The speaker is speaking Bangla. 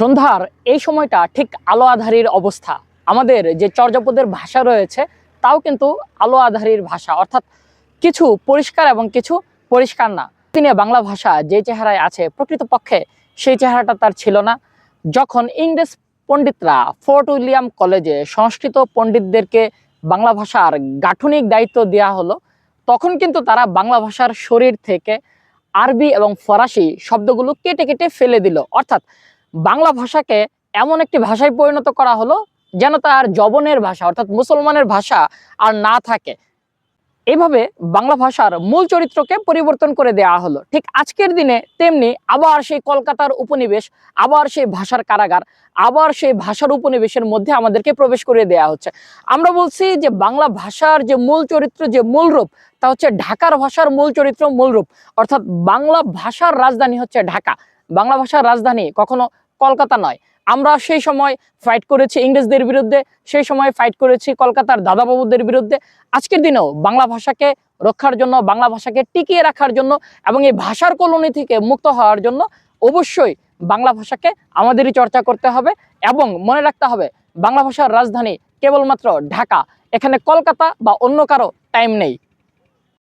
সন্ধ্যার এই সময়টা ঠিক আলো আঁধারির অবস্থা। আমাদের যে চর্যাপদের ভাষা রয়েছে তাও কিন্তু আলো আঁধারির ভাষা, অর্থাৎ কিছু পরিষ্কার এবং কিছু পরিষ্কার না। দিনে বাংলা ভাষা যে চেহারায় আছে প্রকৃতপক্ষে সেই চেহারাটা তার ছিল না। যখন ইংরেজ পণ্ডিতরা ফোর্ট উইলিয়াম কলেজে সংস্কৃত পণ্ডিতদেরকে বাংলা ভাষার গাঠনিক দায়িত্ব দেওয়া হলো, তখন কিন্তু তারা বাংলা ভাষার শরীর থেকে আরবি এবং ফরাসি শব্দগুলো কেটে কেটে ফেলে দিল। অর্থাৎ বাংলা ভাষাকে এমন একটি ভাষায় পরিণত করা হলো যেন তার জবনের ভাষা অর্থাৎ মুসলমানের ভাষা আর না থাকে। এইভাবে বাংলা ভাষার মূল চরিত্রকে পরিবর্তন করে দেওয়া হলো। ঠিক আজকের দিনে তেমনি আবার সেই কলকাতার উপনিবেশ, আবার সেই ভাষার কারাগার, আবার সেই ভাষার উপনিবেশের মধ্যে আমাদেরকে প্রবেশ করে দেওয়া হচ্ছে। আমরা বলছি যে বাংলা ভাষার যে মূল চরিত্র, যে মূল রূপ, তা হচ্ছে ঢাকার ভাষার মূল চরিত্র, মূল রূপ। অর্থাৎ বাংলা ভাষার রাজধানী হচ্ছে ঢাকা, বাংলা ভাষার রাজধানী কখনো কলকাতা নয়। আমরা সেই সময় ফাইট করেছি ইংরেজদের বিরুদ্ধে, সেই সময় ফাইট করেছি কলকাতার দাদাবাবুদের বিরুদ্ধে। আজকের দিনেও বাংলা ভাষাকে রক্ষার জন্য, বাংলা ভাষাকে টিকিয়ে রাখার জন্য এবং এই ভাষার কলোনি থেকে মুক্ত হওয়ার জন্য অবশ্যই বাংলা ভাষাকে আমাদেরই চর্চা করতে হবে এবং মনে রাখতে হবে বাংলা ভাষার রাজধানী কেবলমাত্র ঢাকা, এখানে কলকাতা বা অন্য কারো টাইম নেই।